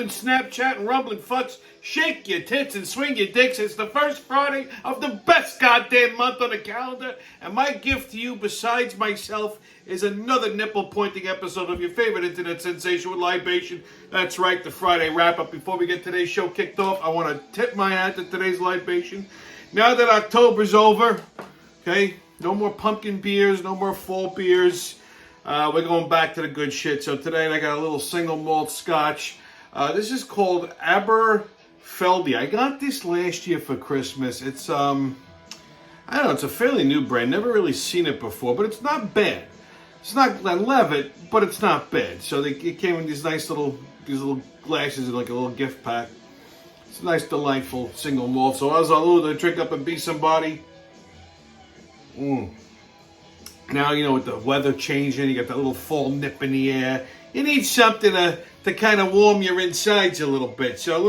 and Snapchat and rumbling fucks. Shake your tits and swing your dicks. It's the first Friday of the best goddamn month on the calendar. And my gift to you, besides myself, is another nipple-pointing episode of your favorite internet sensation with libation. That's right, the Friday wrap-up. Before we get today's show kicked off, I want to tip my hat to today's libation. Now that October's over, okay, no more pumpkin beers, no more fall beers. We're going back to the good shit. So today I got a little single malt scotch. This is called Aberfeldy. I got this last year for Christmas. It's I don't know, it's a fairly new brand. Never really seen it before, but it's not bad. It's not Glenlivet, but it's not bad. So it came in these nice little glasses and like a little gift pack. It's a nice, delightful single malt. So as I to drink up and be somebody. Now, you know, with the weather changing, you got that little fall nip in the air. You need something to kind of warm your insides a little bit. So a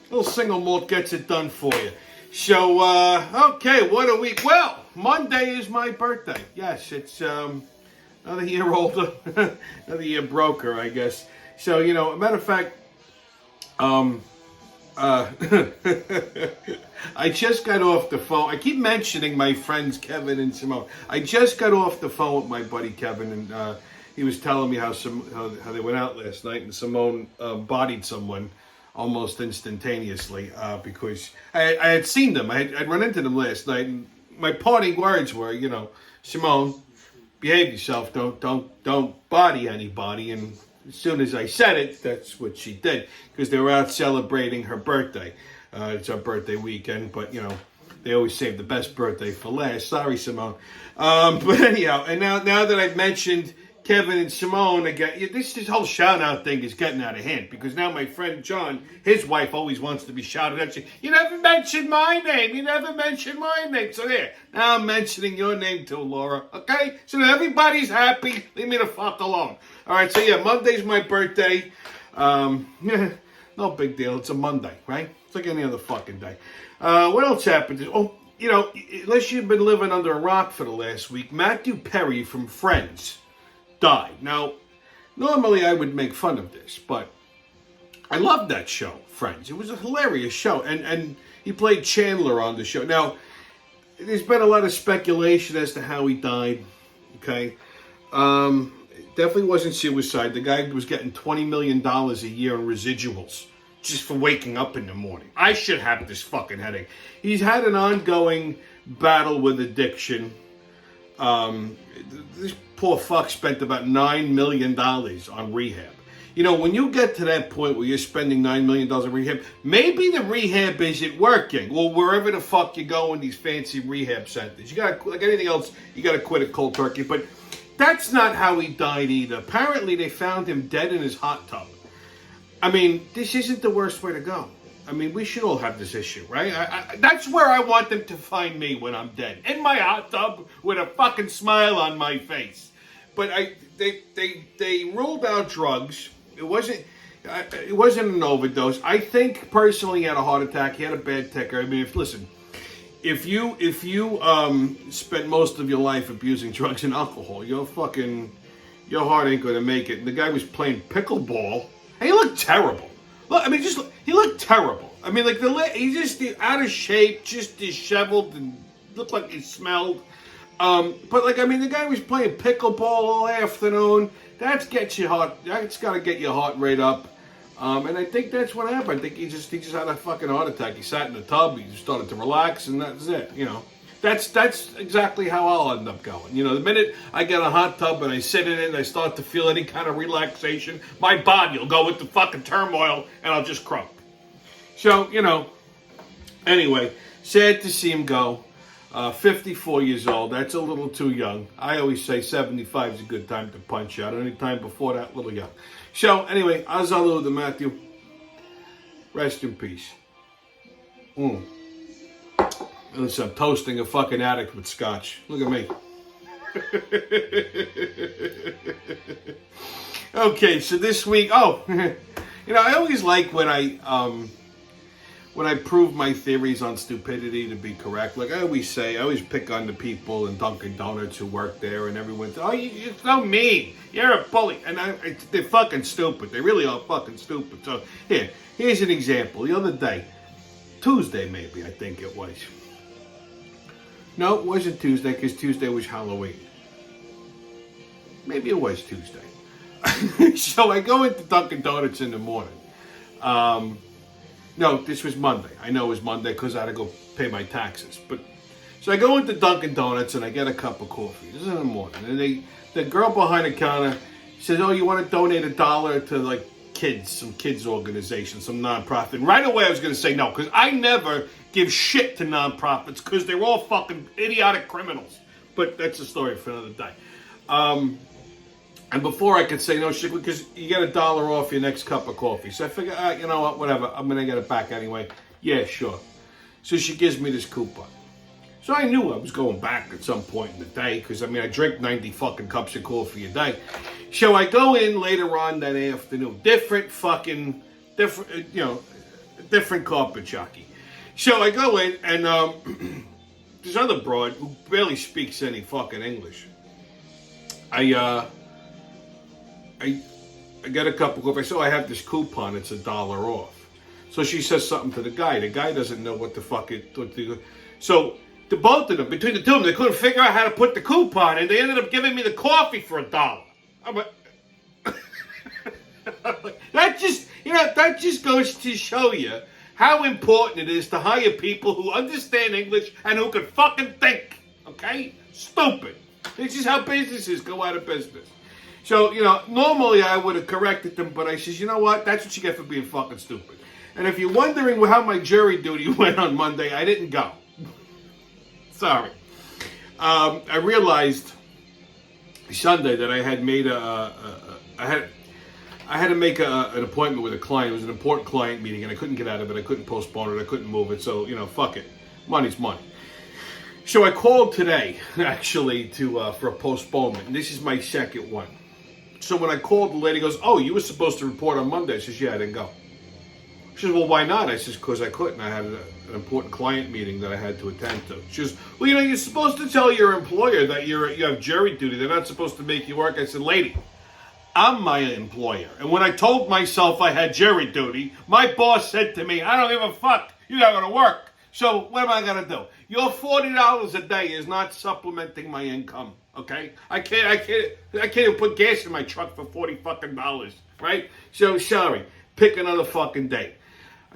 little single malt gets it done for you. So, okay, what a week. Well, Monday is my birthday. Yes, it's another year older, another year broker, I guess. So, you know, a matter of fact, I just got off the phone. I keep mentioning my friends Kevin and Simone. I just got off the phone with my buddy Kevin, and he was telling me how they went out last night, and Simone bodied someone almost instantaneously because I had seen them. I'd run into them last night, and my parting words were, you know, Simone, behave yourself. Don't body anybody. And as soon as I said it, that's what she did, because they were out celebrating her birthday. It's her birthday weekend, but, you know, they always save the best birthday for last. Sorry, Simone. But anyhow, and now that I've mentioned Kevin and Simone again, this whole shout-out thing is getting out of hand, because now my friend John, his wife, always wants to be shouted at. You never mentioned my name. You never mentioned my name. So there, now I'm mentioning your name too, Laura. Okay? So that everybody's happy. Leave me the fuck alone. All right, so yeah, Monday's my birthday. No big deal. It's a Monday, right? It's like any other fucking day. What else happened? Oh, you know, unless you've been living under a rock for the last week, Matthew Perry from Friends died. Now, normally I would make fun of this, but I loved that show, Friends. It was a hilarious show, and he played Chandler on the show. Now, there's been a lot of speculation as to how he died, okay? Definitely wasn't suicide. The guy was getting $20 million a year in residuals just for waking up in the morning. I should have this fucking headache. He's had an ongoing battle with addiction. This poor fuck spent about $9 million on rehab. You know, when you get to that point where you're spending $9 million on rehab, maybe the rehab isn't working. Or wherever the fuck you go in these fancy rehab centers. You gotta, like anything else, you gotta quit it cold turkey. But that's not how he died either. Apparently, they found him dead in his hot tub. I mean, this isn't the worst way to go. I mean, we should all have this issue, right? That's where I want them to find me when I'm dead. In my hot tub with a fucking smile on my face. But they ruled out drugs. It wasn't an overdose. I think, personally, he had a heart attack. He had a bad ticker. I mean, if you spent most of your life abusing drugs and alcohol, your heart ain't gonna make it. And the guy was playing pickleball, and he looked terrible. Look, I mean, he looked terrible. I mean, like he's just out of shape, just disheveled, and looked like he smelled. But like, I mean, the guy was playing pickleball all afternoon. That's got to get your heart rate up. And I think that's what happened. I think he just had a fucking heart attack. He sat in the tub, he started to relax, and that's it. You know, that's exactly how I'll end up going. You know, the minute I get a hot tub and I sit in it and I start to feel any kind of relaxation, my body will go into fucking turmoil and I'll just crump. So, you know, anyway, sad to see him go. 54 years old, that's a little too young. I always say 75 is a good time to punch out. Any time before that, a little young. So, anyway, Azalu to Matthew. Rest in peace. Listen, I'm toasting a fucking addict with scotch. Look at me. Okay, so this week, you know, I always like when when I prove my theories on stupidity to be correct, like I always say, I always pick on the people in Dunkin' Donuts who work there, and everyone's, oh, you're so mean, you're a bully, and they're fucking stupid. They really are fucking stupid. So here's an example. The other day, Tuesday maybe, I think it was. No, it wasn't Tuesday, because Tuesday was Halloween. Maybe it was Tuesday. So I go into Dunkin' Donuts in the morning. No, this was Monday. I know it was Monday because I had to go pay my taxes. But so I go into Dunkin' Donuts and I get a cup of coffee. This is in the morning. And the girl behind the counter says, oh, you want to donate $1 to like kids, some kids organization, some nonprofit. And right away I was going to say no, because I never give shit to nonprofits because they're all fucking idiotic criminals. But that's a story for another day. And before I could say no shit, because you get $1 off your next cup of coffee. So I figure, you know what, whatever, I'm going to get it back anyway. Yeah, sure. So she gives me this coupon. So I knew I was going back at some point in the day, because, I mean, I drink 90 fucking cups of coffee a day. So I go in later on that afternoon. Different carpet jockey. So I go in, and this other broad, who barely speaks any fucking English, I get a cup of coffee. So I have this coupon. It's $1 off. So she says something to the guy. The guy doesn't know what the fuck it. So the both of them, between the two of them, they couldn't figure out how to put the coupon in. They ended up giving me the coffee for $1. I'm like, that just goes to show you how important it is to hire people who understand English and who can fucking think. Okay? Stupid. This is how businesses go out of business. So, normally I would have corrected them, but I says, you know what? That's what you get for being fucking stupid. And if you're wondering how my jury duty went on Monday, I didn't go. Sorry. I realized Sunday that I had made I had to make an appointment with a client. It was an important client meeting, and I couldn't get out of it. I couldn't postpone it. I couldn't move it. So, fuck it. Money's money. So I called today, actually, for a postponement. And this is my second one. So when I called, the lady goes, oh, you were supposed to report on Monday. I says, yeah, I didn't go. She says, well, why not? I says, because I couldn't. I had an important client meeting that I had to attend to. She says, well, you're supposed to tell your employer that you have jury duty. They're not supposed to make you work. I said, lady, I'm my employer. And when I told myself I had jury duty, my boss said to me, I don't give a fuck. You're not going to work. So what am I going to do? Your $40 a day is not supplementing my income, okay? I can't even put gas in my truck for $40 fucking dollars, right? So sorry, pick another fucking day.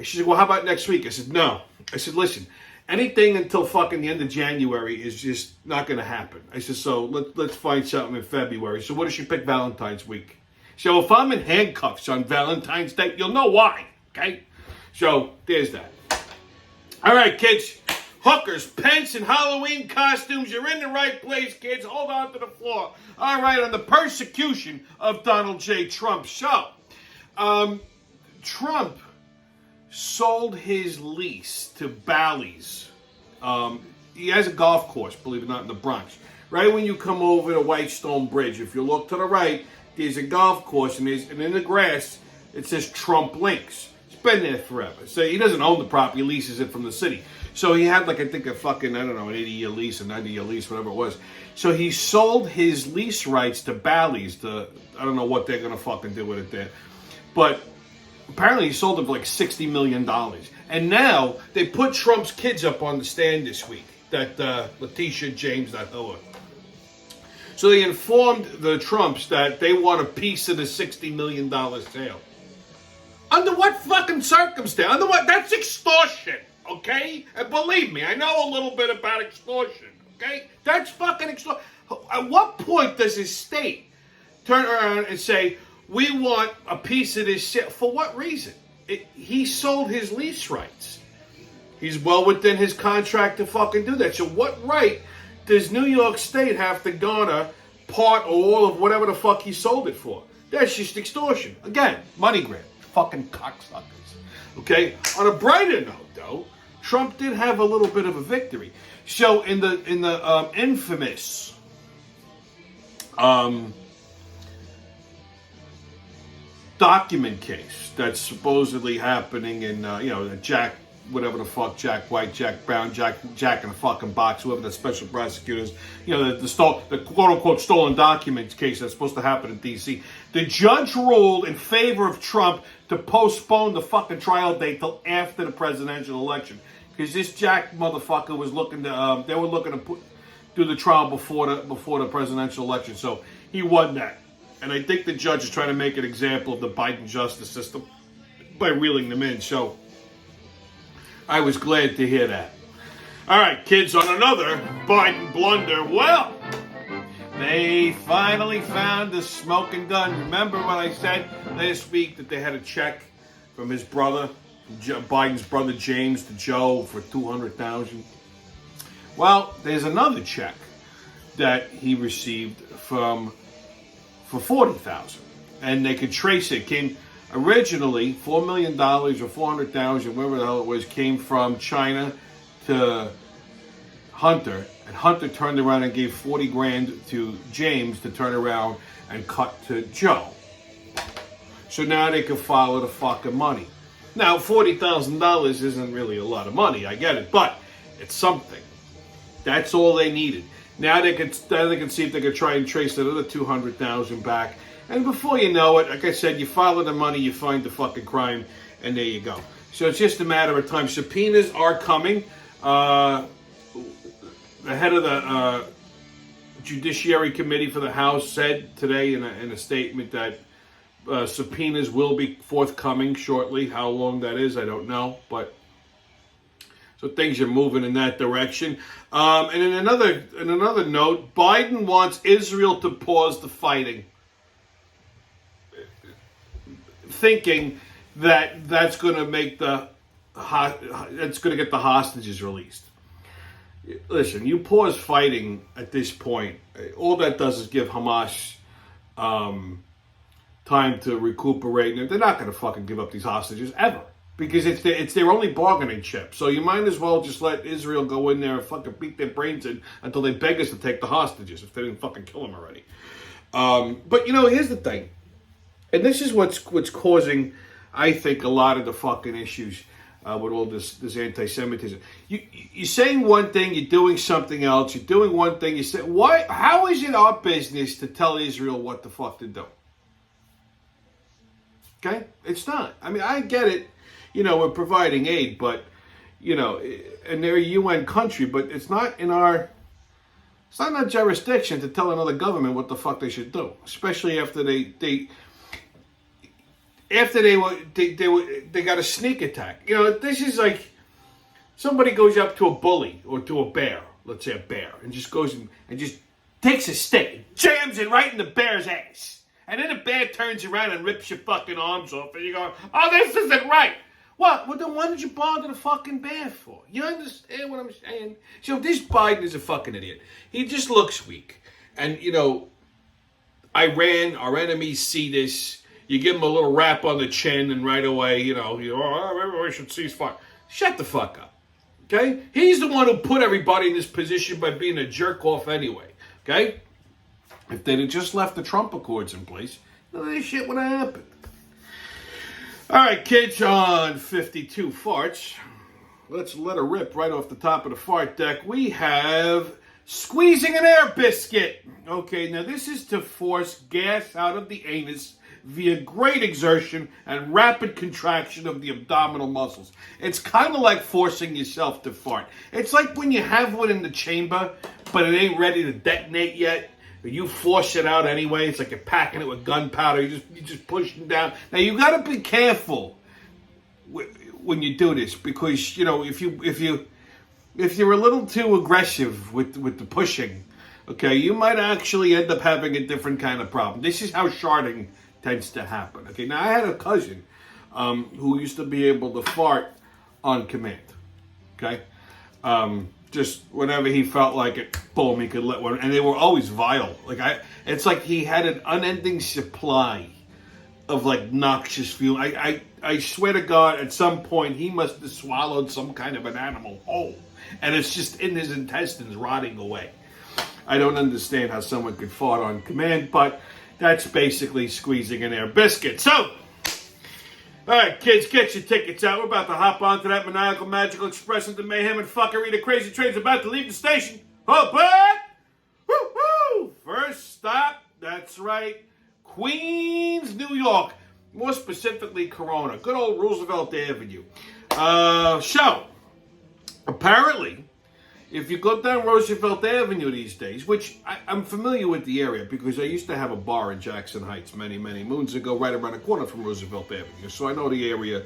She said, well, how about next week? I said, no. I said, listen, anything until fucking the end of January is just not going to happen. I said, so let's find something in February. So what does she pick? Valentine's week. So if I'm in handcuffs on Valentine's Day, you'll know why, okay? So there's that. All right, kids. Hookers, Pence, and Halloween costumes. You're in the right place, kids. Hold on to the floor. All right, on the persecution of Donald J. Trump. So, Trump sold his lease to Bally's. He has a golf course, believe it or not, in the Bronx. Right when you come over the Whitestone Bridge, if you look to the right, there's a golf course, and in the grass, it says Trump Links. It's been there forever. So he doesn't own the property, he leases it from the city. So he had, like, I think a fucking, an 80-year lease, a 90-year lease, whatever it was. So he sold his lease rights to Bally's. I don't know what they're going to fucking do with it there. But apparently he sold it for like $60 million. And now they put Trump's kids up on the stand this week. That Letitia James, that Hiller. So they informed the Trumps that they want a piece of the $60 million sale. Under what fucking circumstance? Under what? That's extortion. Okay? And believe me, I know a little bit about extortion. Okay? That's fucking extortion. At what point does his state turn around and say, we want a piece of this shit? For what reason? He sold his lease rights. He's well within his contract to fucking do that. So what right does New York State have to garner part or all of whatever the fuck he sold it for? That's just extortion. Again, money grab. Fucking cocksuckers. Okay? On a brighter note, though, Trump did have a little bit of a victory. So in the infamous document case that's supposedly happening in the Jack whatever the fuck, Jack White, Jack Brown, Jack in a fucking box, whoever the special prosecutors, the quote-unquote stolen documents case that's supposed to happen in D.C. The judge ruled in favor of Trump to postpone the fucking trial date till after the presidential election. Because this Jack motherfucker was looking to, they were looking to do the trial before the presidential election. So he won that. And I think the judge is trying to make an example of the Biden justice system by reeling them in. So I was glad to hear that. All right, kids, on another Biden blunder. Well, they finally found the smoking gun. Remember what I said last week that they had a check from his brother, Biden's brother James, to Joe for $200,000? Well, there's another check that he received for $40,000, and they could trace it. Came originally $4 million or $400,000, whatever the hell it was, came from China to Hunter, and Hunter turned around and gave $40,000 to James to turn around and cut to Joe. So now they can follow the fucking money. Now, $40,000 isn't really a lot of money, I get it, but it's something. That's all they needed. Now they can see if they can try and trace that other $200,000 back. And before you know it, like I said, you follow the money, you find the fucking crime, and there you go. So it's just a matter of time. Subpoenas are coming. The head of the Judiciary Committee for the House said today in a statement that subpoenas will be forthcoming shortly. How long that is, I don't know, but so things are moving in that direction. And in another note, Biden wants Israel to pause the fighting, thinking that that's going to make that's going to get the hostages released. Listen, you pause fighting at this point, all that does is give Hamas time to recuperate, and they're not going to fucking give up these hostages ever, because it's their only bargaining chip. So you might as well just let Israel go in there and fucking beat their brains in until they beg us to take the hostages if they didn't fucking kill them already. But here's the thing, and this is what's causing, I think, a lot of the fucking issues with all this anti-Semitism. You're saying one thing, you're doing something else. You're doing one thing, you say, why? How is it our business to tell Israel what the fuck to do? Okay? It's not. I mean, I get it. We're providing aid, but, and they're a UN country, but it's not in our jurisdiction to tell another government what the fuck they should do, especially after they got a sneak attack. This is like somebody goes up to a bully or to a bear, let's say a bear, and just goes and just takes a stick and jams it right in the bear's ass. And then the bear turns around and rips your fucking arms off, and you go, oh, this isn't right. What? Well, then what did you bother the fucking bear for? You understand what I'm saying? So this Biden is a fucking idiot. He just looks weak. And, Iran, our enemies see this. You give him a little rap on the chin, and right away, everybody should cease fire. Shut the fuck up. Okay? He's the one who put everybody in this position by being a jerk off anyway. Okay? If they'd have just left the Trump Accords in place, none of this shit would have happened. All right, kids, on 52 farts. Let's let her rip right off the top of the fart deck. We have squeezing an air biscuit. Okay, now this is to force gas out of the anus via great exertion and rapid contraction of the abdominal muscles. It's kind of like forcing yourself to fart. It's like when you have one in the chamber, but it ain't ready to detonate yet. You force it out anyway. It's like you're packing it with gunpowder. You just push it down. Now you got to be careful when you do this, because if you're a little too aggressive with the pushing, okay, you might actually end up having a different kind of problem. This is how sharding tends to happen. Okay, now I had a cousin who used to be able to fart on command. Okay. Just whenever he felt like it, boom, he could let one, and they were always vile. It's like he had an unending supply of noxious fuel. I swear to God, at some point he must have swallowed some kind of an animal whole, and it's just in his intestines rotting away. I don't understand how someone could fart on command, but that's basically squeezing an air biscuit. So All right, kids, get your tickets out. We're about to hop onto that maniacal, magical express into mayhem and fuckery. The crazy train's about to leave the station. Oh, but woo-hoo! First stop, that's right, Queens, New York. More specifically, Corona. Good old Roosevelt Avenue. So, apparently, if you go down Roosevelt Avenue these days, which I'm familiar with the area because I used to have a bar in Jackson Heights many, many moons ago, right around the corner from Roosevelt Avenue. So I know the area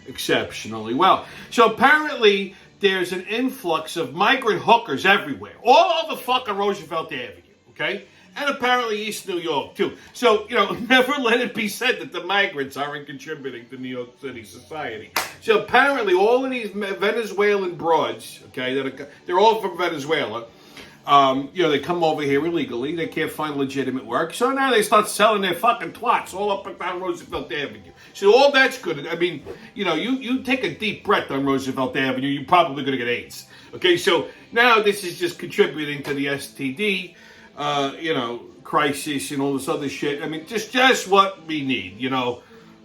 exceptionally well. So apparently there's an influx of migrant hookers everywhere, all over fucking Roosevelt Avenue, okay? And apparently East New York, too. So, never let it be said that the migrants aren't contributing to New York City society. So apparently all of these Venezuelan broads, okay, they're all from Venezuela. They come over here illegally. They can't find legitimate work. So now they start selling their fucking twats all up and down Roosevelt Avenue. So all that's good. I mean, you take a deep breath on Roosevelt Avenue, you're probably going to get AIDS. Okay, so now this is just contributing to the STD, crisis and all this other shit. I mean, just what we need,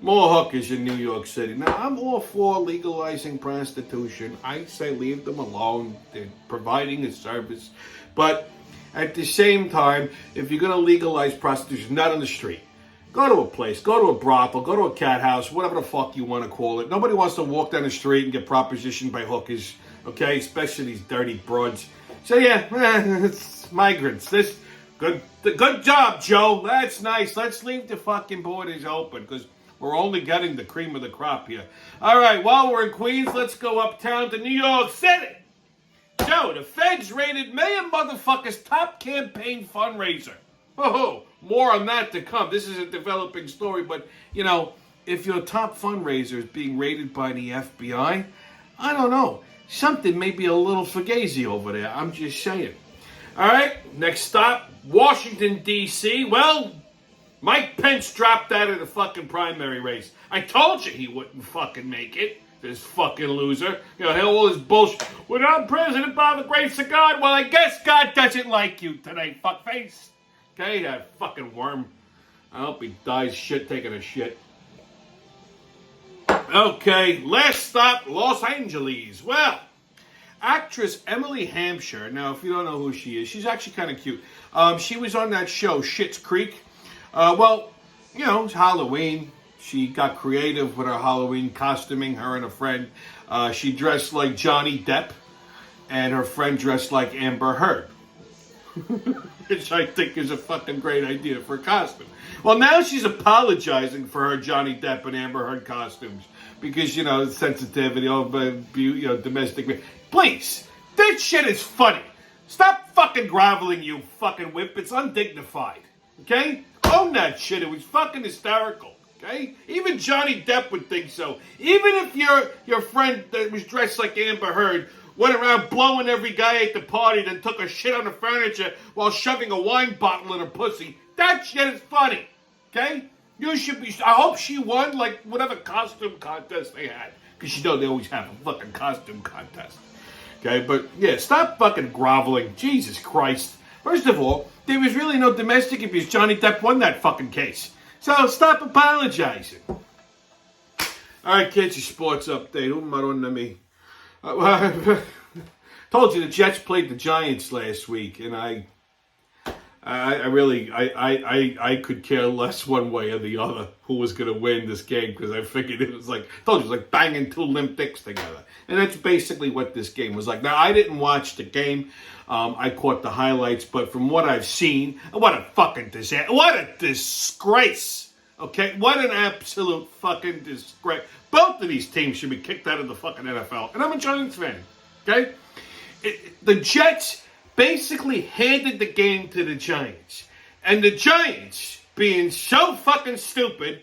more hookers in New York City. Now, I'm all for legalizing prostitution. I say leave them alone. They're providing a service. But at the same time, if you're going to legalize prostitution, not on the street, go to a place, go to a brothel, go to a cat house, whatever the fuck you want to call it. Nobody wants to walk down the street and get propositioned by hookers, okay? Especially these dirty broads. So yeah, it's migrants. Good job, Joe. That's nice. Let's leave the fucking borders open because we're only getting the cream of the crop here. All right, while we're in Queens, let's go uptown to New York City. So, the feds raided Mayor Motherfucker's top campaign fundraiser. Oh, more on that to come. This is a developing story, but, if your top fundraiser is being raided by the FBI, I don't know. Something may be a little fugazi over there. I'm just saying. All right, next stop, Washington, D.C. Well, Mike Pence dropped out of the fucking primary race. I told you he wouldn't fucking make it, this fucking loser. All this bullshit. We're not president by the grace of God. Well, I guess God doesn't like you today, fuckface. Okay, that fucking worm. I hope he dies taking a shit. Okay, last stop, Los Angeles. Well, actress Emily Hampshire. Now, if you don't know who she is, she's actually kind of cute. She was on that show, Schitt's Creek. It's Halloween. She got creative with her Halloween costuming, her and a friend. She dressed like Johnny Depp, and her friend dressed like Amber Heard. Which I think is a fucking great idea for a costume. Well, now she's apologizing for her Johnny Depp and Amber Heard costumes. Because, sensitivity, domestic... Please, that shit is funny. Stop fucking groveling, you fucking whip. It's undignified. Okay? Own that shit. It was fucking hysterical. Okay? Even Johnny Depp would think so. Even if your friend that was dressed like Amber Heard went around blowing every guy at the party, then took a shit on the furniture while shoving a wine bottle in her pussy, that shit is funny. Okay? You should be... I hope she won, like, whatever costume contest they had. Because they always have a fucking costume contest. Okay? But, yeah, stop fucking groveling. Jesus Christ. First of all, there was really no domestic abuse. Johnny Depp won that fucking case. So stop apologizing. All right, kids, your sports update. Me. Told you the Jets played the Giants last week, and I could care less one way or the other who was going to win this game because I figured it was like banging two limp dicks together. And that's basically what this game was like. Now, I didn't watch the game. I caught the highlights, but from what I've seen, what a fucking disaster. What a disgrace. Okay? What an absolute fucking disgrace. Both of these teams should be kicked out of the fucking NFL. And I'm a Giants fan. Okay? The Jets basically handed the game to the Giants. And the Giants, being so fucking stupid,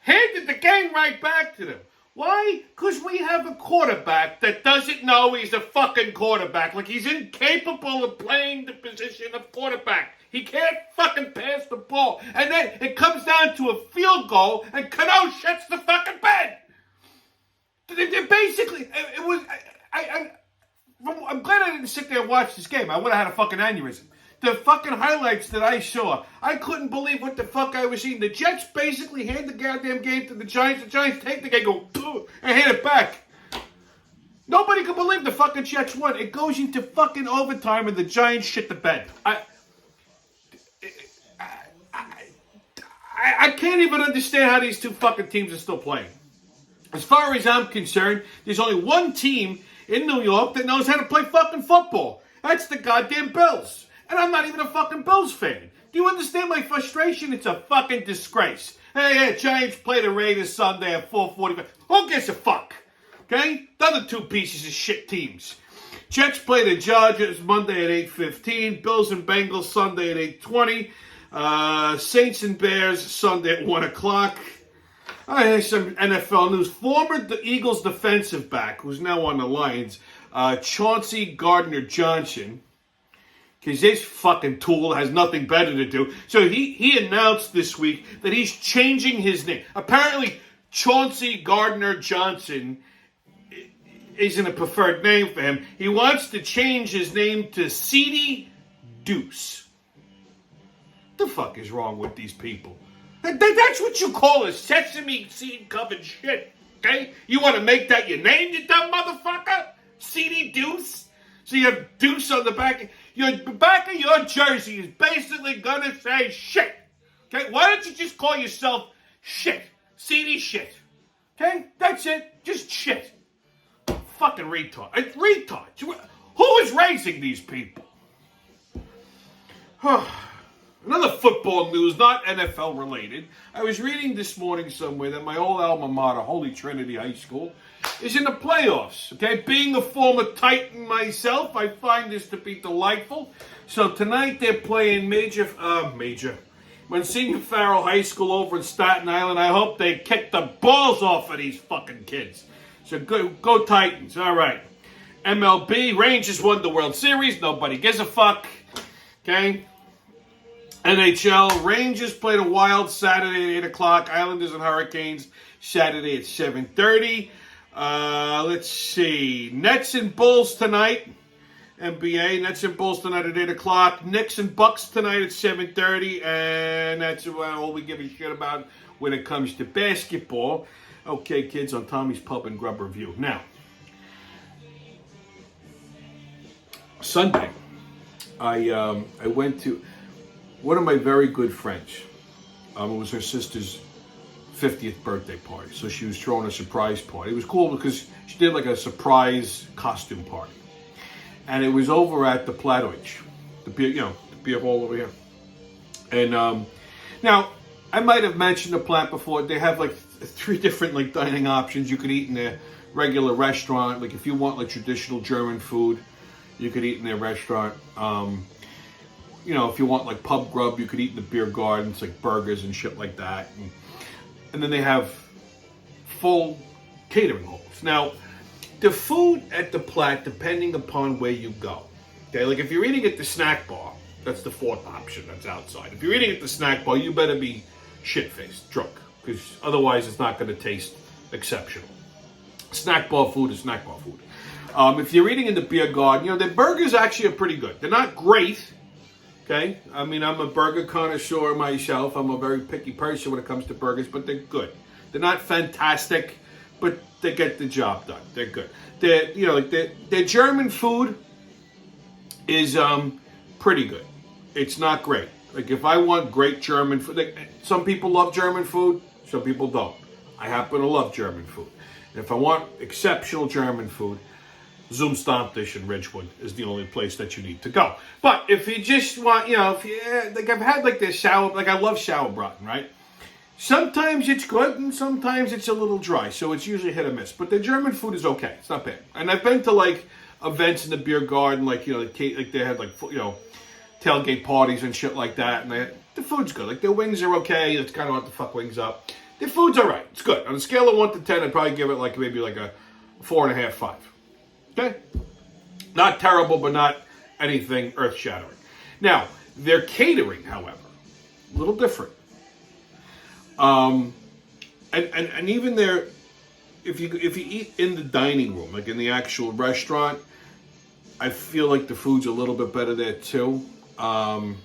handed the game right back to them. Why? Because we have a quarterback that doesn't know he's a fucking quarterback. Like, he's incapable of playing the position of quarterback. He can't fucking pass the ball. And then it comes down to a field goal, and Cano shits the fucking bed. Basically, it was... I'm glad I didn't sit there and watch this game. I would have had a fucking aneurysm. the fucking highlights that I saw, I couldn't believe what the fuck I was seeing. The Jets basically hand the goddamn game to the Giants. The Giants take the game, go, and hand it back. Nobody could believe the fucking Jets won. It goes into fucking overtime and the Giants shit the bed. I can't even understand how these two fucking teams are still playing. As far as I'm concerned, there's only one team in New York that knows how to play fucking football. That's the goddamn Bills. And I'm not even a fucking Bills fan. Do you understand my frustration? It's a fucking disgrace. Hey, Giants play the Raiders Sunday at 4:45. Who gives a fuck? Okay? The other two pieces of shit teams. Jets play the Chargers Monday at 8:15. Bills and Bengals Sunday at 8:20. Saints and Bears Sunday at 1 o'clock. Here's some NFL news. Former Eagles defensive back, who's now on the Lions, Chauncey Gardner-Johnson, because this fucking tool has nothing better to do. So he announced this week that he's changing his name. Apparently, Chauncey Gardner-Johnson isn't a preferred name for him. He wants to change his name to C.D. Deuce. What the fuck is wrong with these people? That's what you call a sesame seed covered shit, okay? You want to make that your name, you dumb motherfucker? C.D. Deuce? So you have Deuce on the back. The back of your jersey is basically gonna say shit, okay? Why don't you just call yourself shit? C.D. shit, okay? That's it. Just shit. Fucking retard. It's retards. Who is raising these people? Another football news, not NFL related. I was reading this morning somewhere that my old alma mater, Holy Trinity High School, is in the playoffs. Okay, being a former Titan myself, I find this to be delightful. So tonight they're playing Monsignor Farrell High School over in Staten Island. I hope they kick the balls off of these fucking kids. So go Titans. All right. MLB, Rangers won the World Series. Nobody gives a fuck. Okay. NHL, Rangers play the Wild Saturday at 8 o'clock. Islanders and Hurricanes Saturday at 7:30. Let's see. Nets and Bulls tonight. NBA, Nets and Bulls tonight at 8 o'clock. Knicks and Bucks tonight at 7:30. And that's all we give a shit about when it comes to basketball. Okay, kids, on Tommy's Pub and Grub Review. Now, Sunday, I went to one of my very good friends. It was her sister's 50th birthday party, so she was throwing a surprise party. It was cool because she did like a surprise costume party, and it was over at the Plattdeutsch, the beer hall over here. And now I might have mentioned the Platt before. They have like 3 different like dining options. You could eat in their regular restaurant. Like if you want like traditional German food, you could eat in their restaurant. If you want like pub grub, you could eat in the beer gardens, like burgers and shit like that. And then they have full catering halls. Now, the food at the Platt, depending upon where you go. Okay, like if you're eating at the snack bar, that's the 4th option that's outside. If you're eating at the snack bar, you better be shit-faced, drunk, because otherwise it's not going to taste exceptional. Snack bar food is snack bar food. If you're eating in the beer garden, the burgers actually are pretty good. They're not great. Okay, I mean, I'm a burger connoisseur myself. I'm a very picky person when it comes to burgers, but they're good. They're not fantastic, but they get the job done. They're good. Their German food is pretty good. It's not great. Like if I want great German food, some people love German food, some people don't. I happen to love German food. And if I want exceptional German food, Zum Stammtisch in Ridgewood is the only place that you need to go. But if you just want, like I've had like this I love sauerbraten, right? Sometimes it's good and sometimes it's a little dry, so it's usually hit or miss. But the German food is okay; it's not bad. And I've been to like events in the beer garden, like they had like tailgate parties and shit like that, and the food's good. Like their wings are okay. It's kind of want to fuck wings up. The food's all right. It's good. On a scale of 1 to 10, I'd probably give it like maybe like a 4.5, 5. Okay? Not terrible, but not anything earth-shattering. Now, their catering, however, a little different. And even their, if you eat in the dining room, like in the actual restaurant, I feel like the food's a little bit better there too. Same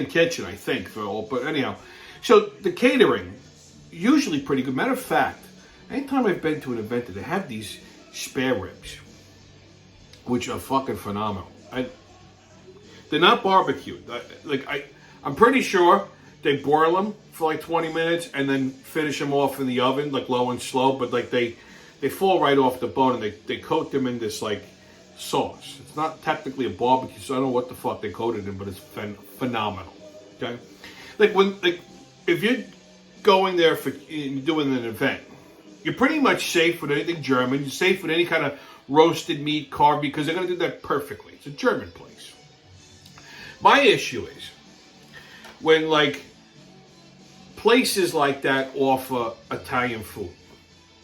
kitchen, I think, for all. But anyhow, so the catering, usually pretty good. Matter of fact, anytime I've been to an event, they have these spare ribs, which are fucking phenomenal. They're not barbecued. I'm pretty sure they boil them for like 20 minutes and then finish them off in the oven, like low and slow. But like they fall right off the bone, and they coat them in this like sauce. It's not technically a barbecue, so I don't know what the fuck they coated in, but it's phenomenal. Okay, if you're going there for doing an event, you're pretty much safe with anything German. You're safe with any kind of roasted meat, carb, because they're gonna do that perfectly. It's a German place. My issue is when like places like that offer Italian food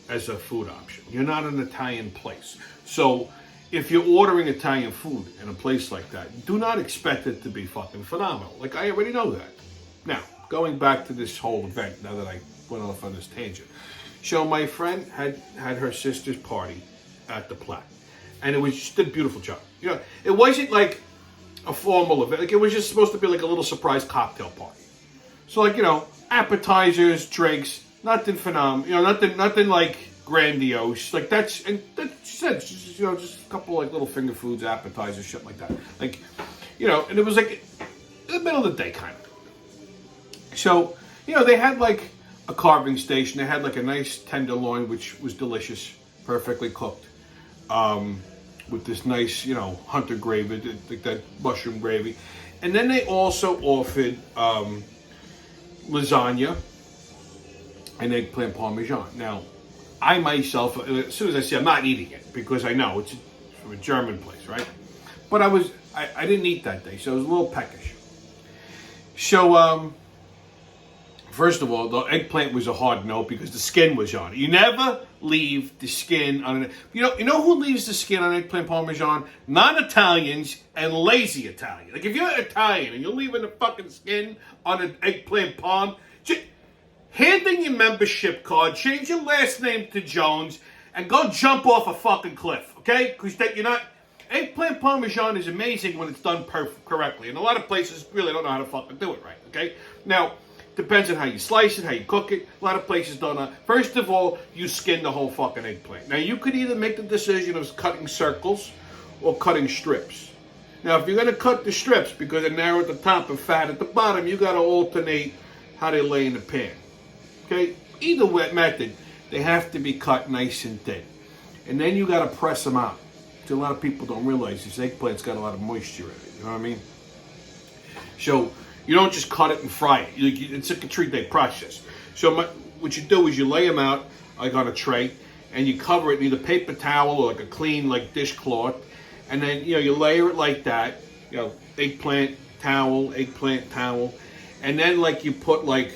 as a food option. You're not an Italian place. So if you're ordering Italian food in a place like that, do not expect it to be fucking phenomenal. Like, I already know that. Now, going back to this whole event, now that I went off on this tangent. So my friend had her sister's party at the Platte. And it was just a beautiful job. You know, it wasn't like a formal event. Like, it was just supposed to be like a little surprise cocktail party. So, like, you know, appetizers, drinks, nothing phenomenal. You know, nothing like grandiose. Like, she said, you know, just a couple like little finger foods, appetizers, shit like that. Like, you know, and it was like in the middle of the day kind of. So, you know, they had like a carving station. They had like a nice tenderloin, which was delicious, perfectly cooked, with this nice, you know, hunter gravy, like that mushroom gravy. And then they also offered lasagna and eggplant parmesan. Now, I myself, as soon as I say I'm not eating it, because I know it's from a German place, right? But I didn't eat that day, so it was a little peckish. So, first of all, the eggplant was a hard no because the skin was on it. You never leave the skin on it. You know who leaves the skin on eggplant parmesan? Non-Italians and lazy Italians. Like, if you're Italian and you're leaving the fucking skin on an eggplant parm, hand in your membership card, change your last name to Jones, and go jump off a fucking cliff, okay? Because you're not... Eggplant parmesan is amazing when it's done correctly. And a lot of places really don't know how to fucking do it right, okay? Now, depends on how you slice it, how you cook it. A lot of places don't know. First of all, you skin the whole fucking eggplant. Now, you could either make the decision of cutting circles or cutting strips. Now, if you're going to cut the strips because they're narrow at the top and fat at the bottom, you got to alternate how they lay in the pan. Okay? Either method, they have to be cut nice and thin. And then you got to press them out. So a lot of people don't realize this eggplant's got a lot of moisture in it. You know what I mean? So you don't just cut it and fry it. It's like a 3-day process. So what you do is you lay them out like on a tray, and you cover it in either paper towel or like a clean like dishcloth, and then you layer it like that. Eggplant towel, and then like you put like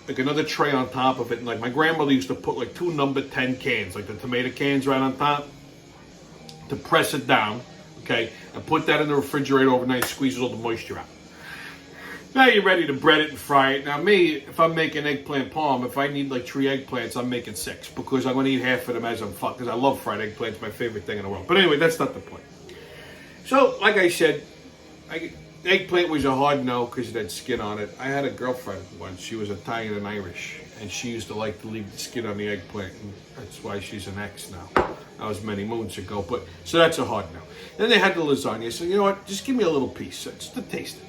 another tray on top of it. And like my grandmother used to put like 2 number 10 cans, like the tomato cans right on top, to press it down, okay, and put that in the refrigerator overnight, squeezes all the moisture out. Now you're ready to bread it and fry it. Now me, if I'm making eggplant parm, if I need like 3 eggplants, I'm making 6, because I'm going to eat half of them as I'm fucked, because I love fried eggplants, my favorite thing in the world. But anyway, that's not the point. So, like I said, eggplant was a hard no because it had skin on it. I had a girlfriend once, she was Italian and Irish, and she used to like to leave the skin on the eggplant, and that's why she's an ex now. That was many moons ago, but so that's a hard no. Then they had the lasagna, so you know what, just give me a little piece, just to taste it.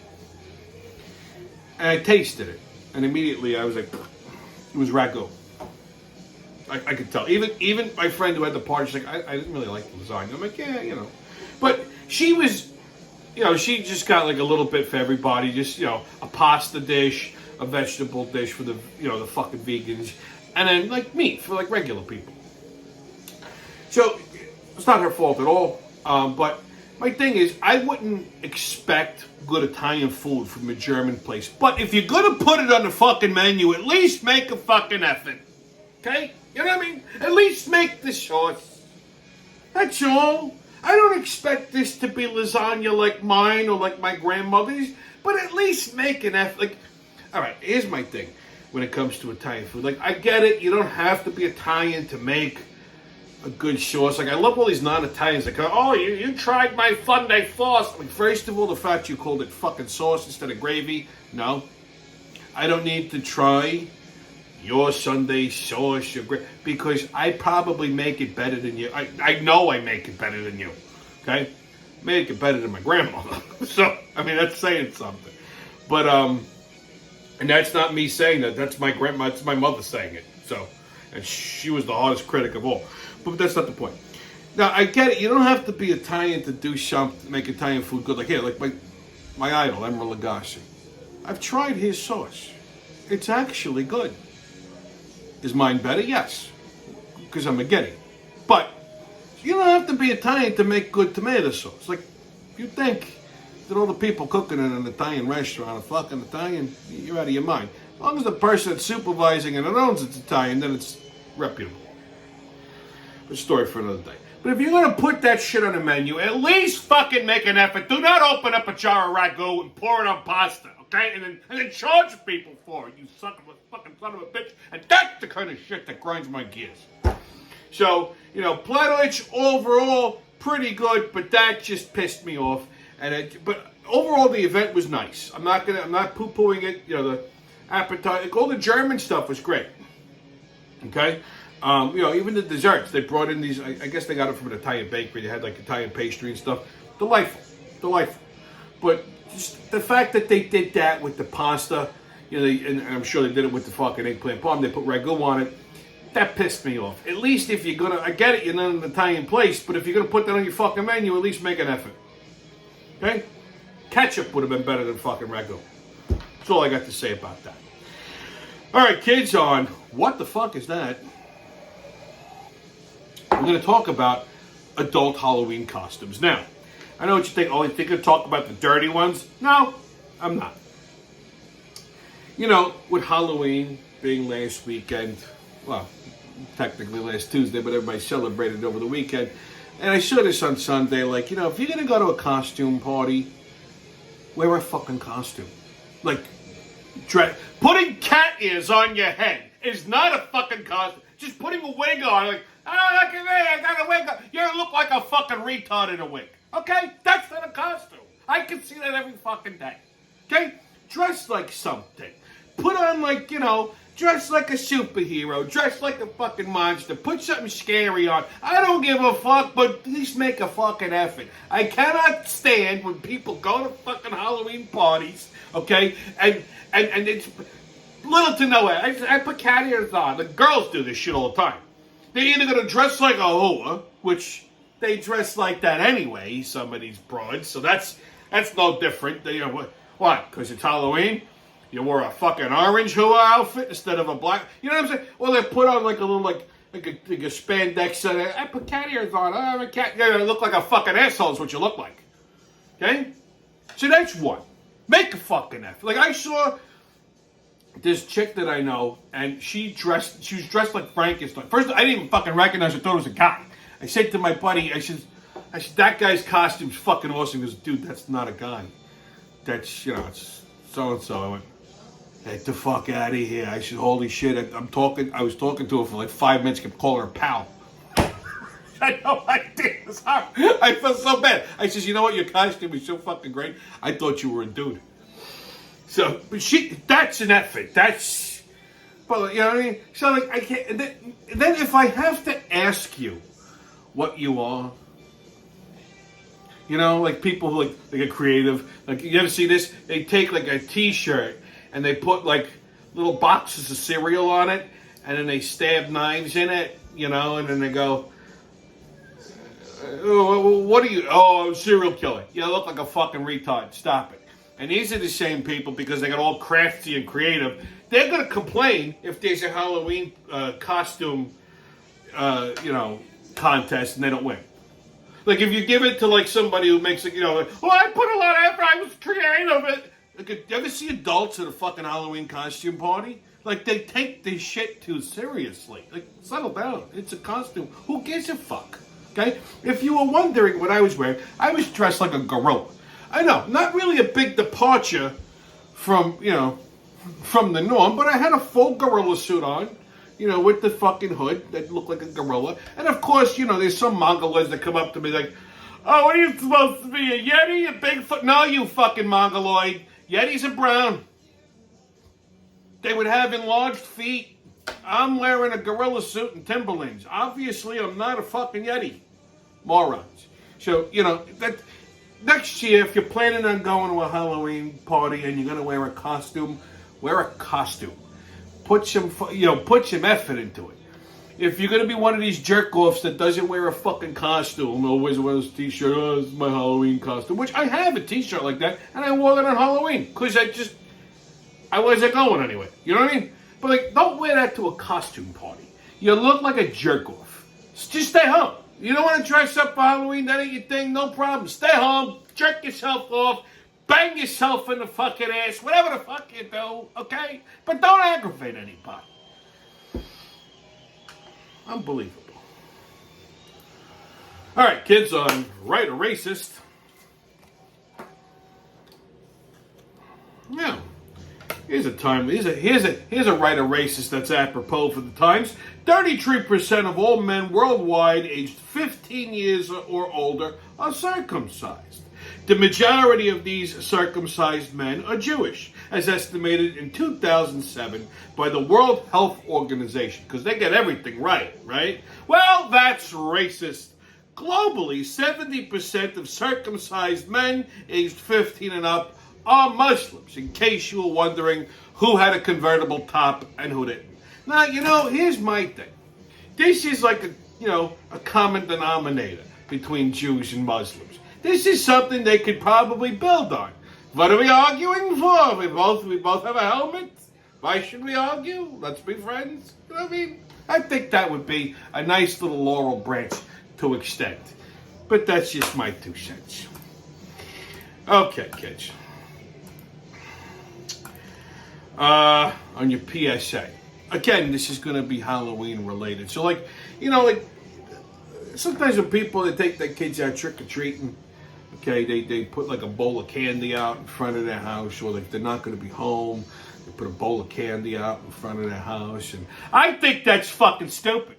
And I tasted it, and immediately I was like, it was ragu. I could tell. Even my friend who had the party, she's like, I didn't really like the lasagna. I'm like, yeah, But she was, she just got like a little bit for everybody, just, a pasta dish, a vegetable dish for the, the fucking vegans, and then like meat for like regular people. So it's not her fault at all, but my thing is, I wouldn't expect good Italian food from a German place. But if you're going to put it on the fucking menu, at least make a fucking effort. Okay? You know what I mean? At least make the sauce. That's all. I don't expect this to be lasagna like mine or like my grandmother's, but at least make an effort. Like, all right, here's my thing when it comes to Italian food. Like, I get it. You don't have to be Italian to make a good sauce. Like, I love all these non-Italians that go, oh, you tried my Sunday sauce. Like, first of all, the fact you called it fucking sauce instead of gravy, no. I don't need to try your Sunday sauce, because I probably make it better than you. I know I make it better than you, okay? Make it better than my grandmother. So, I mean, that's saying something. But, and that's not me saying that. That's my grandma, that's my mother saying it. So, and she was the hardest critic of all. But that's not the point. Now, I get it. You don't have to be Italian to do something, make Italian food good. Like here, like my idol, Emeril Lagasse. I've tried his sauce. It's actually good. Is mine better? Yes. Because I'm a Getty. But you don't have to be Italian to make good tomato sauce. Like, if you think that all the people cooking in an Italian restaurant are fucking Italian, you're out of your mind. As long as the person that's supervising and owns it's Italian, then it's reputable. But a story for another day. But if you're going to put that shit on the menu, at least fucking make an effort. Do not open up a jar of ragu and pour it on pasta, okay? And then charge people for it, you fucking son of a bitch. And that's the kind of shit that grinds my gears. So, Platovich overall pretty good, but that just pissed me off. But overall the event was nice. I'm not poo-pooing it. The appetite, all the German stuff was great. Okay. Even the desserts, they brought in these, I guess they got it from an Italian bakery. They had like Italian pastry and stuff. Delightful. But just the fact that they did that with the pasta, and I'm sure they did it with the fucking eggplant parm. They put ragu on it. That pissed me off. At least if you're gonna, I get it, you're not in an Italian place, but if you're gonna put that on your fucking menu, at least make an effort. Okay? Ketchup would have been better than fucking ragu. That's all I got to say about that. All right, kids, on What the Fuck Is That? We're going to talk about adult Halloween costumes. Now, I know what you think. Oh, you think I'll talk about the dirty ones? No, I'm not. With Halloween being last weekend, well, technically last Tuesday, but everybody celebrated over the weekend. And I saw this on Sunday, like, if you're going to go to a costume party, wear a fucking costume. Like, putting cat ears on your head is not a fucking costume. Just putting a wig on, like, oh, look at me, I got a wig on. You look like a fucking retard in a wig. Okay? That's not a costume. I can see that every fucking day. Okay? Dress like something. Put on, like, dress like a superhero. Dress like a fucking monster. Put something scary on. I don't give a fuck, but at least make a fucking effort. I cannot stand when people go to fucking Halloween parties, okay? And it's little to no way. I put cat ears on. The girls do this shit all the time. They're either going to dress like a hoa, which they dress like that anyway, some of these broads, so that's no different. What? Because it's Halloween? You wore a fucking orange hoa outfit instead of a black. You know what I'm saying? Well, they put on like a little like a spandex. I put cat ears on. I'm a cat. You look like a fucking asshole is what you look like. Okay? So that's one. Make a fucking effort. Like, I saw this chick that I know, and she was dressed like Frankenstein. First, I didn't even fucking recognize her. I thought it was a guy. I said to my buddy, I said, that guy's costume's fucking awesome. He goes, dude, that's not a guy. That's, it's so-and-so. I went, get the fuck out of here. I said, holy shit, I was talking to her for like 5 minutes, kept calling her pal. I had no idea. I felt so bad. I said, you know what, your costume is so fucking great. I thought you were a dude. So, but that's an effort. But you know what I mean? So, like, I can't, and then if I have to ask you what you are, like people who like get creative, like, you ever see this? They take like a t-shirt and they put like little boxes of cereal on it, and then they stab knives in it, and then they go, what are you? Oh, I'm a serial killer. You look like a fucking retard. Stop it. And these are the same people, because they got all crafty and creative. They're going to complain if there's a Halloween costume, contest and they don't win. Like, if you give it to like somebody who makes it, I put a lot of effort. I was creative. Like, you ever see adults at a fucking Halloween costume party? Like, they take this shit too seriously. Like, settle down. It's a costume. Who gives a fuck? Okay? If you were wondering what I was wearing, I was dressed like a gorilla. I know, not really a big departure from the norm, but I had a full gorilla suit on, with the fucking hood that look like a gorilla. And of course, there's some mongoloids that come up to me like, oh, what are you supposed to be, a Yeti, a Bigfoot? No, you fucking mongoloid. Yetis are brown. They would have enlarged feet. I'm wearing a gorilla suit and Timberlands. Obviously, I'm not a fucking Yeti. Morons. So, that next year, if you're planning on going to a Halloween party and you're going to wear a costume, wear a costume. Put some effort into it. If you're going to be one of these jerk-offs that doesn't wear a fucking costume, always wears a t-shirt, oh, this is my Halloween costume, which I have a t-shirt like that, and I wore it on Halloween, because I wasn't going anyway. You know what I mean? But, don't wear that to a costume party. You look like a jerk-off. Just stay home. You don't want to dress up for Halloween, that ain't your thing, no problem. Stay home, jerk yourself off, bang yourself in the fucking ass, whatever the fuck you do, okay? But don't aggravate anybody. Unbelievable. All right, kids, on Right or Racist. Yeah. Here's a Right or Racist that's apropos for the times. 33% of all men worldwide aged 15 years or older are circumcised. The majority of these circumcised men are Jewish, as estimated in 2007 by the World Health Organization, because they get everything right? Well, that's racist. Globally, 70% of circumcised men aged 15 and up are Muslims, in case you were wondering who had a convertible top and who didn't. Now, here's my thing. This is like a common denominator between Jews and Muslims. This is something they could probably build on. What are we arguing for? We both have a helmet. Why should we argue? Let's be friends. You know what I mean? I think that would be a nice little laurel branch to extend. But that's just my 2 cents. Okay, kids. On your PSA. Again, this is going to be Halloween related. So, sometimes when people, they take their kids out trick-or-treating, okay, they put like a bowl of candy out in front of their house, or if they're not going to be home, they put a bowl of candy out in front of their house. And I think that's fucking stupid.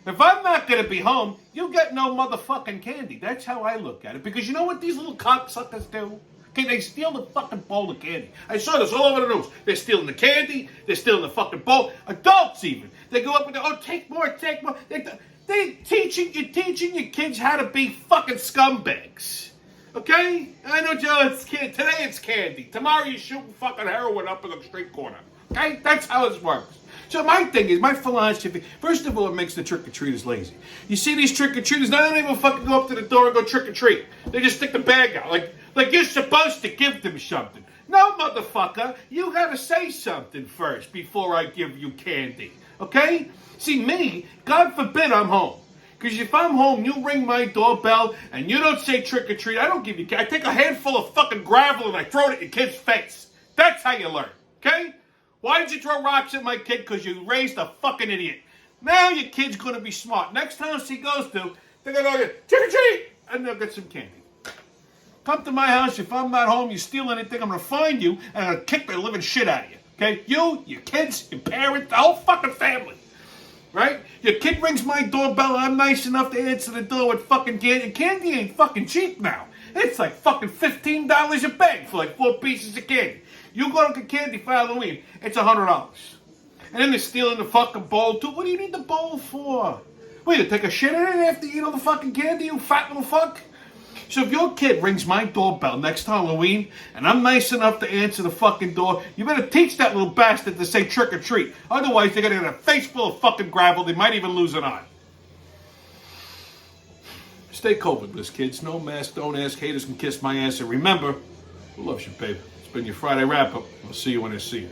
If I'm not going to be home, you get no motherfucking candy. That's how I look at it. Because you know what these little cocksuckers do? Okay, they steal the fucking bowl of candy. I saw this all over the news. They're stealing the candy. They're stealing the fucking bowl. Adults even. They go up and go, oh, take more, take more. You're teaching your kids how to be fucking scumbags. Okay? I know, Joe, today it's candy. Tomorrow you're shooting fucking heroin up in the street corner. Okay? That's how this works. So my thing is, my philosophy, first of all, it makes the trick-or-treaters lazy. You see these trick-or-treaters, they don't even fucking go up to the door and go trick-or-treat. They just stick the bag out, like you're supposed to give them something. No, motherfucker, you gotta say something first before I give you candy. Okay? See, me, God forbid I'm home. Because if I'm home, you ring my doorbell and you don't say trick-or-treat, I don't give you candy. I take a handful of fucking gravel and I throw it at your kid's face. That's how you learn. Okay? Why did you throw rocks at my kid? Because you raised a fucking idiot. Now your kid's going to be smart. Next house he goes to, they're going to go, trick-or-treat, and they'll get some candy. Come to my house. If I'm not home, you steal anything, I'm going to find you, and I'm going to kick the living shit out of you. Okay? You, your kids, your parents, the whole fucking family. Right? Your kid rings my doorbell, I'm nice enough to answer the door with fucking candy. Candy ain't fucking cheap now. It's like fucking $15 a bag for like 4 pieces of candy. You go to get candy for Halloween, it's $100. And then they're stealing the fucking bowl too. What do you need the bowl for? What, you take a shit in it after you eat all the fucking candy, you fat little fuck? So if your kid rings my doorbell next Halloween, and I'm nice enough to answer the fucking door, you better teach that little bastard to say trick or treat. Otherwise, they're gonna get a face full of fucking gravel. They might even lose an eye. Stay COVID-less, kids. No mask, don't ask. Haters can kiss my ass. And remember, who loves you, babe? It's been your Friday wrap-up. I'll see you when I see you.